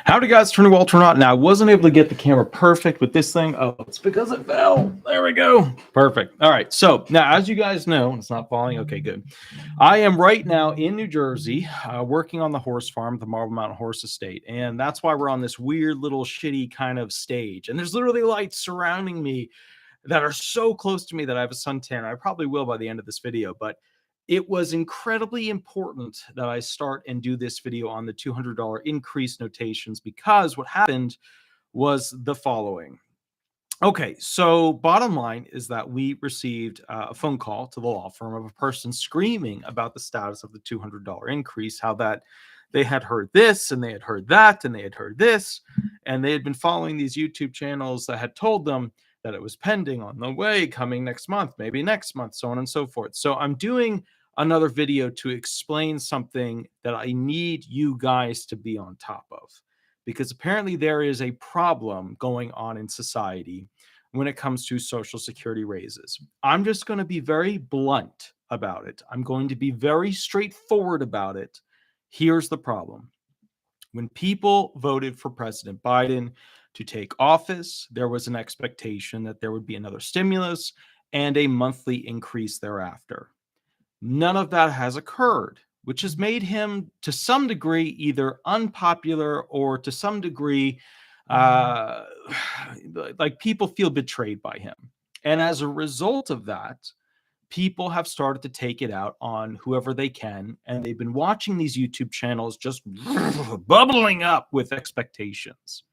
Howdy guys, Attorney Walter Hnot. Now I wasn't able to get the camera perfect with this thing. Oh, it's because it fell. There we go. Perfect. All right. So now, as you guys know, it's not falling. Okay, good. I am right now in New Jersey, working on the horse farm, the Marble Mountain Horse Estate, and that's why we're on this weird little shitty kind of stage. And there's literally lights surrounding me that are so close to me that I have a suntan. I probably will by the end of this video, but it was incredibly important that I start and do this video on the $200 increase notations, because what happened was the following. Okay, so bottom line is that we received a phone call to the law firm of a person screaming about the status of the $200 increase, how that they had heard this and they had heard that and they had heard this, and they had been following these YouTube channels that had told them that it was pending, on the way, coming next month, maybe next month, so on and so forth. So I'm doing another video to explain something that I need you guys to be on top of, because apparently there is a problem going on in society when it comes to Social Security raises. I'm just going to be very blunt about it. I'm going to be very straightforward about it. Here's the problem. When people voted for President Biden to take office, there was an expectation that there would be another stimulus and a monthly increase thereafter. None of that has occurred, which has made him, to some degree, either unpopular or to some degree, like people feel betrayed by him. And as a result of that, people have started to take it out on whoever they can. And they've been watching these YouTube channels just bubbling up with expectations.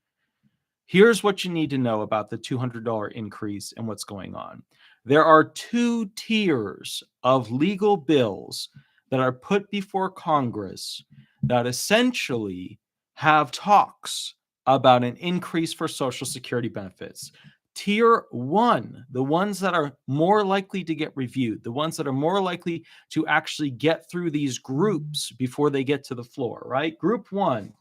Here's what you need to know about the $200 increase and what's going on. There are two tiers of legal bills that are put before Congress that essentially have talks about an increase for Social Security benefits. Tier 1, the ones that are more likely to get reviewed, the ones that are more likely to actually get through these groups before they get to the floor, right? Group 1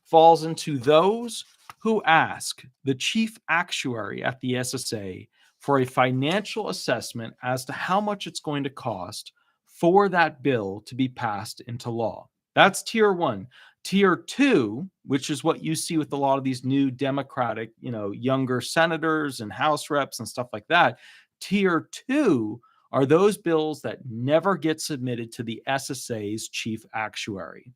falls into those who ask the chief actuary at the SSA for a financial assessment as to how much it's going to cost for that bill to be passed into law. That's tier 1. Tier 2, which is what you see with a lot of these new Democratic, younger senators and House reps and stuff like that. Tier 2 are those bills that never get submitted to the SSA's chief actuary.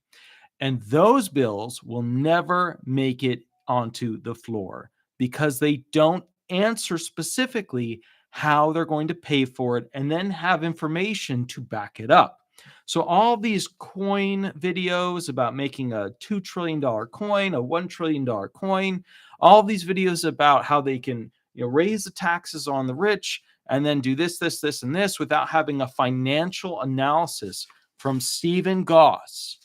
And those bills will never make it onto the floor because they don't answer specifically how they're going to pay for it and then have information to back it up. So all these coin videos about making a $2 trillion coin, a $1 trillion coin, all these videos about how they can raise the taxes on the rich and then do this, and this without having a financial analysis from Stephen Goss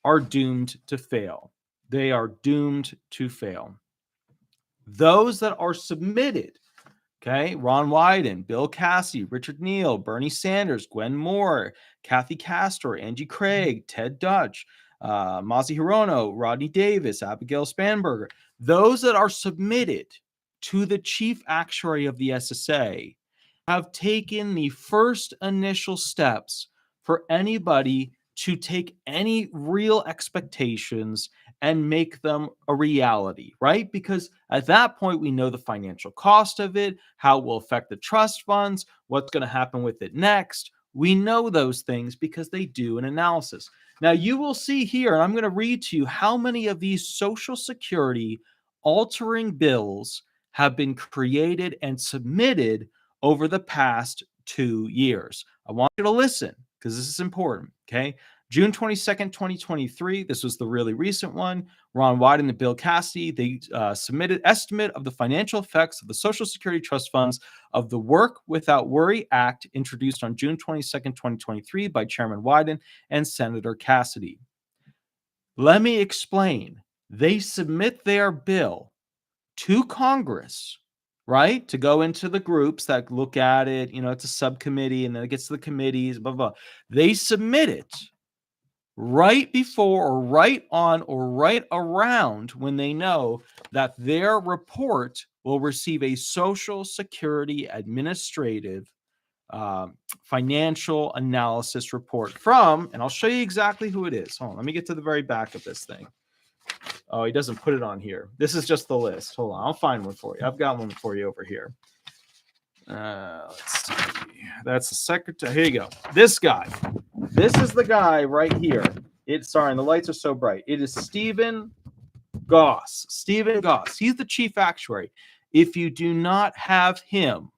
are doomed to fail. They are doomed to fail. Those that are submitted, okay, Ron Wyden, Bill Cassidy, Richard Neal, Bernie Sanders, Gwen Moore, Kathy Castor, Angie Craig, Ted Dutch, Mazi Hirono, Rodney Davis, Abigail Spanberger, those that are submitted to the chief actuary of the SSA have taken the first initial steps for anybody to take any real expectations and make them a reality, right? Because at that point, we know the financial cost of it, how it will affect the trust funds, what's going to happen with it next. We know those things because they do an analysis. Now, you will see here, and I'm going to read to you how many of these Social Security altering bills have been created and submitted over the past 2 years. I want you to listen because this is important, okay? June 22nd, 2023, this was the really recent one. Ron Wyden and Bill Cassidy, they submitted estimate of the financial effects of the Social Security trust funds of the Work Without Worry Act introduced on June 22nd, 2023 by Chairman Wyden and Senator Cassidy. Let me explain. They submit their bill to Congress, right, to go into the groups that look at it. It's a subcommittee, and then it gets to the committees, blah, blah. They submit it right before or right on or right around when they know that their report will receive a Social Security administrative financial analysis report from, and I'll show you exactly who it is. Hold on, let me get to the very back of this thing. Oh, he doesn't put it on here. This is just the list. Hold on. I'll find one for you. I've got one for you over here. Let's see. That's the secretary. Here you go. This guy. This is the guy right here. Sorry, and the lights are so bright. It is Stephen Goss. Stephen Goss. He's the chief actuary. If you do not have him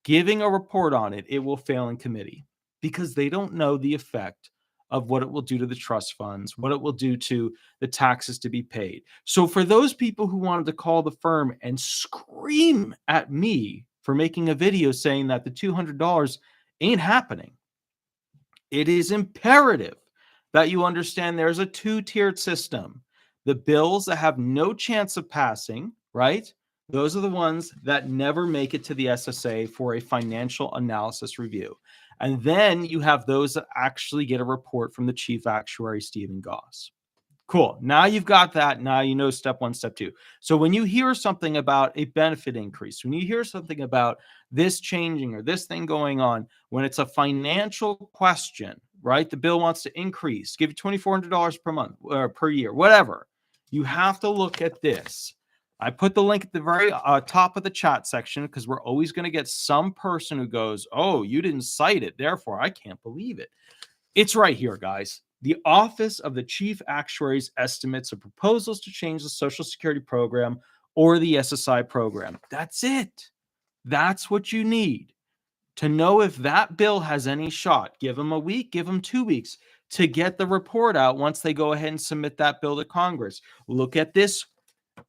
giving a report on it, it will fail in committee because they don't know the effect of what it will do to the trust funds, what it will do to the taxes to be paid. So for those people who wanted to call the firm and scream at me for making a video saying that the $200 ain't happening, it is imperative that you understand there's a two-tiered system. The bills that have no chance of passing, right? Those are the ones that never make it to the SSA for a financial analysis review. And then you have those that actually get a report from the chief actuary, Stephen Goss. Cool. Now you've got that. Now you know step one, step two. So when you hear something about a benefit increase, when you hear something about this changing or this thing going on, when it's a financial question, right? The bill wants to increase, give you $2,400 per month or per year, whatever. You have to look at this. I put the link at the very top of the chat section because we're always going to get some person who goes, oh, you didn't cite it, therefore I can't believe it. It's right here, guys. The Office of the Chief Actuary's estimates of proposals to change the Social Security program or the SSI program. That's it. That's what you need to know if that bill has any shot. Give them a week, give them 2 weeks to get the report out once they go ahead and submit that bill to Congress. Look at this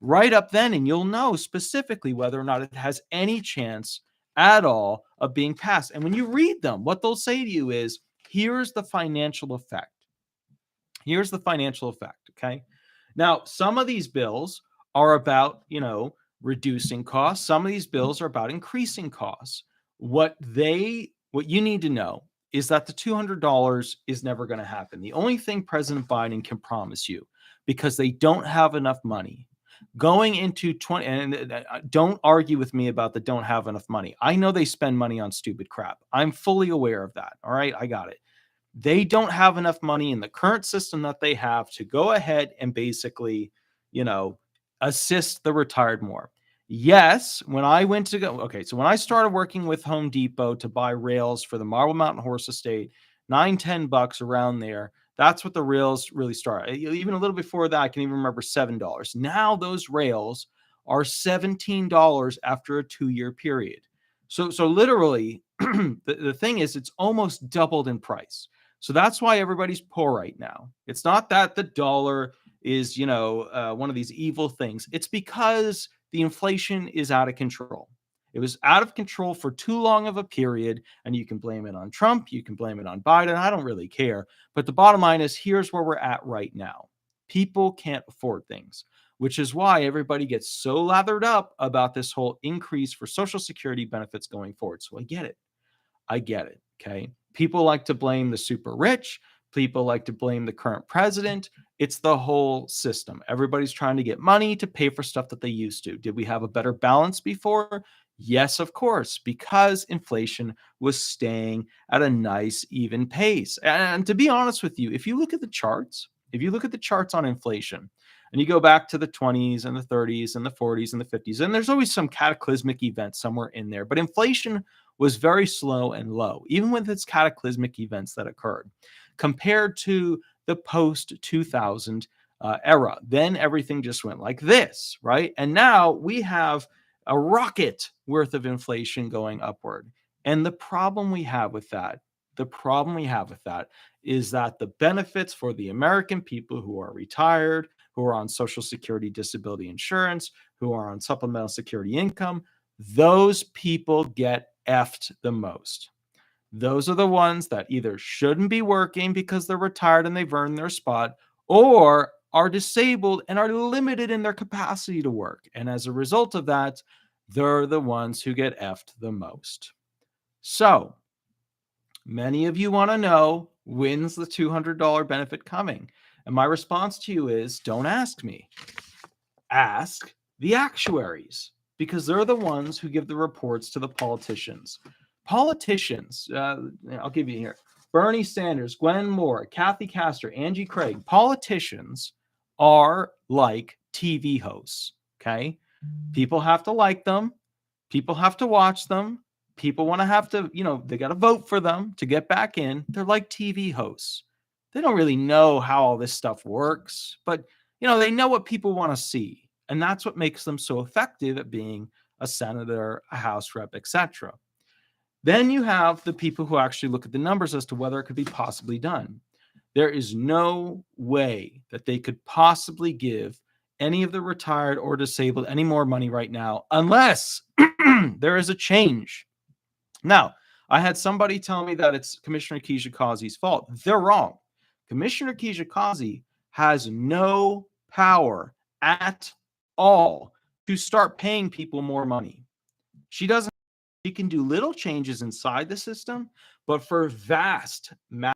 right up then, and you'll know specifically whether or not it has any chance at all of being passed. And when you read them, what they'll say to you is, here's the financial effect. Here's the financial effect, okay? Now, some of these bills are about, reducing costs. Some of these bills are about increasing costs. What you need to know is that the $200 is never going to happen. The only thing President Biden can promise you, because they don't have enough money, going into don't argue with me about the don't have enough money. I know they spend money on stupid crap. I'm fully aware of that. All right, I got it. They don't have enough money in the current system that they have to go ahead and basically, assist the retired more. Yes, when I started working with Home Depot to buy rails for the Marble Mountain Horse Estate, $9-10 around there. That's what the rails really start. Even a little before that, I can even remember $7. Now those rails are $17 after a 2-year period. So literally, the thing is, it's almost doubled in price. So that's why everybody's poor right now. It's not that the dollar is, one of these evil things. It's because the inflation is out of control. It was out of control for too long of a period, and you can blame it on Trump. You can blame it on Biden. I don't really care. But the bottom line is, here's where we're at right now. People can't afford things, which is why everybody gets so lathered up about this whole increase for Social Security benefits going forward. So I get it. Okay. People like to blame the super rich. People like to blame the current president. It's the whole system. Everybody's trying to get money to pay for stuff that they used to. Did we have a better balance before? Yes, of course, because inflation was staying at a nice, even pace. And to be honest with you, if you look at the charts on inflation, and you go back to the 20s and the 30s and the 40s and the 50s, and there's always some cataclysmic event somewhere in there, but inflation was very slow and low, even with its cataclysmic events that occurred, compared to the post-2000 era. Then everything just went like this, right? And now we have a rocket worth of inflation going upward. And the problem we have with that is that the benefits for the American people who are retired, who are on Social Security disability insurance, who are on supplemental security income, those people get effed the most. Those are the ones that either shouldn't be working because they're retired and they've earned their spot, or are disabled and are limited in their capacity to work. And as a result of that, they're the ones who get effed the most. So many of you want to know, when's the $200 benefit coming? And my response to you is, don't ask me. Ask the actuaries, because they're the ones who give the reports to the politicians. Politicians, I'll give you here. Bernie Sanders, Glenn Moore, Kathy Castor, Angie Craig. Politicians are like TV hosts. Okay. People have to like them. People have to watch them. People want to have to, they got to vote for them to get back in. They're like TV hosts. They don't really know how all this stuff works, but they know what people want to see. And that's what makes them so effective at being a senator, a House rep, etc. Then you have the people who actually look at the numbers as to whether it could be possibly done. There is no way that they could possibly give any of the retired or disabled any more money right now unless there is a change. Now, I had somebody tell me that it's Commissioner Kijikazi's fault. They're wrong. Commissioner Kijikazi has no power at all to start paying people more money. She doesn't. She can do little changes inside the system, but for vast matters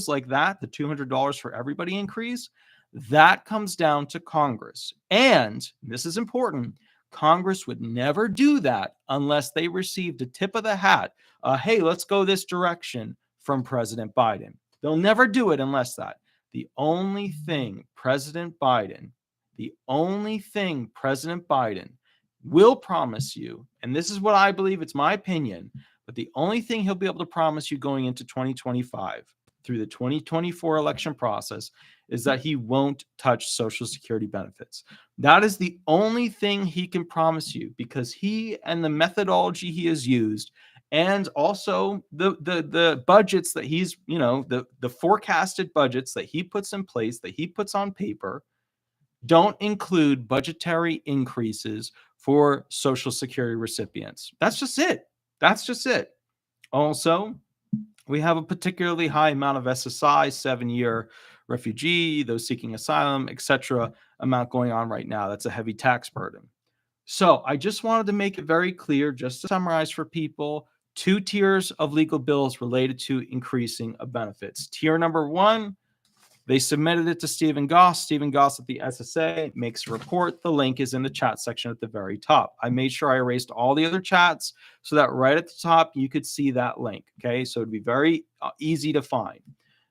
like that, the $200 for everybody increase, that comes down to Congress. And this is important. Congress would never do that unless they received a tip of the hat. Hey, let's go this direction from President Biden. They'll never do it unless that. The only thing President Biden will promise you, and this is what I believe, it's my opinion, but the only thing he'll be able to promise you going into 2025 through the 2024 election process is that he won't touch Social Security benefits. That is the only thing he can promise you, because he and the methodology he has used, and also the budgets that he's, the forecasted budgets that he puts in place, that he puts on paper, don't include budgetary increases for Social Security recipients. That's just it. Also, we have a particularly high amount of SSI, 7-year refugee, those seeking asylum, etc. amount going on right now. That's a heavy tax burden. So I just wanted to make it very clear, just to summarize for people, 2 tiers of legal bills related to increasing of benefits. Tier number 1, they submitted it to Stephen Goss. Stephen Goss at the SSA makes a report. The link is in the chat section at the very top. I made sure I erased all the other chats so that right at the top, you could see that link. Okay. So it'd be very easy to find.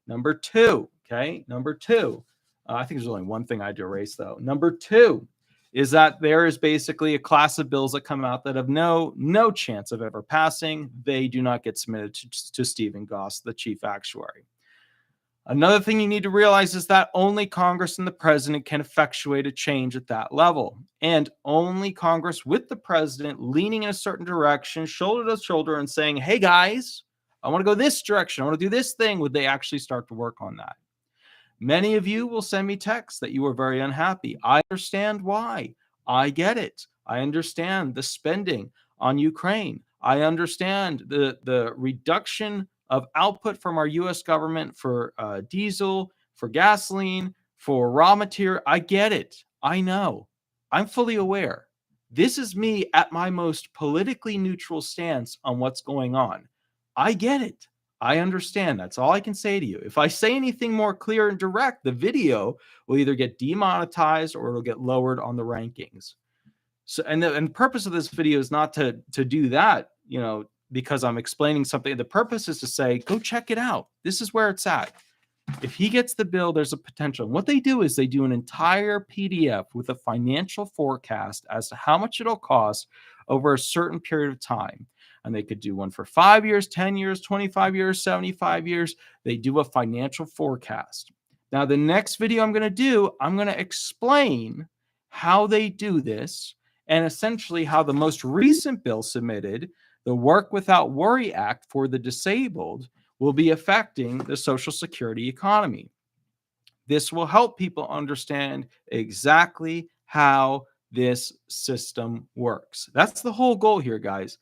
Number 2. Okay. I think there's only one thing I had to erase though. Number 2 is that there is basically a class of bills that come out that have no chance of ever passing. They do not get submitted to Stephen Goss, the chief actuary. Another thing you need to realize is that only Congress and the president can effectuate a change at that level. And only Congress with the president leaning in a certain direction, shoulder to shoulder, and saying, hey guys, I want to go this direction. I want to do this thing. Would they actually start to work on that? Many of you will send me texts that you are very unhappy. I understand why. I get it. I understand the spending on Ukraine. I understand the reduction of output from our U.S. government for diesel, for gasoline, for raw material. I get it. I know. I'm fully aware. This is me at my most politically neutral stance on what's going on. I get it. I understand. That's all I can say to you. If I say anything more clear and direct, the video will either get demonetized or it'll get lowered on the rankings. So, and the purpose of this video is not to do that, because I'm explaining something. The purpose is to say, go check it out. This is where it's at. If he gets the bill, there's a potential. What they do is they do an entire PDF with a financial forecast as to how much it'll cost over a certain period of time. And they could do one for 5 years, 10 years, 25 years, 75 years. They do a financial forecast. Now, the next video I'm going to do, I'm going to explain how they do this and essentially how the most recent bill submitted, the Work Without Worry Act for the disabled, will be affecting the Social Security economy. This will help people understand exactly how this system works. That's the whole goal here, guys.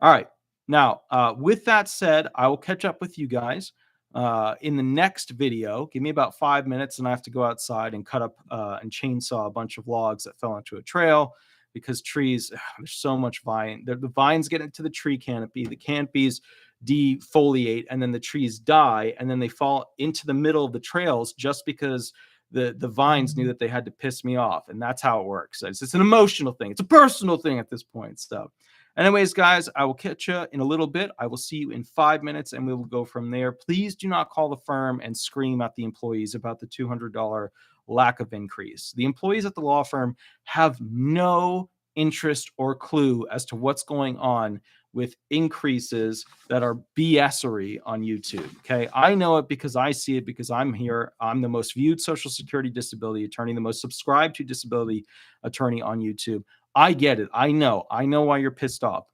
All right. Now, with that said, I will catch up with you guys in the next video. Give me about 5 minutes and I have to go outside and cut up and chainsaw a bunch of logs that fell into a trail, because trees, there's so much vine. The vines get into the tree canopy. The canopies defoliate and then the trees die and then they fall into the middle of the trails just because the vines knew that they had to piss me off. And that's how it works. It's an emotional thing. It's a personal thing at this point. So anyways, guys, I will catch you in a little bit. I will see you in 5 minutes and we will go from there. Please do not call the firm and scream at the employees about the $200 lack of increase. The employees at the law firm have no interest or clue as to what's going on with increases that are BSery on YouTube. Okay. I know it because I see it, because I'm here. I'm the most viewed Social Security disability attorney, the most subscribed to disability attorney on YouTube. I get it. I know why you're pissed off,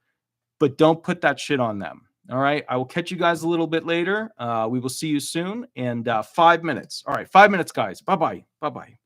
but don't put that shit on them. All right. I will catch you guys a little bit later. We will see you soon. And 5 minutes. All right. 5 minutes, guys. Bye-bye. Bye-bye.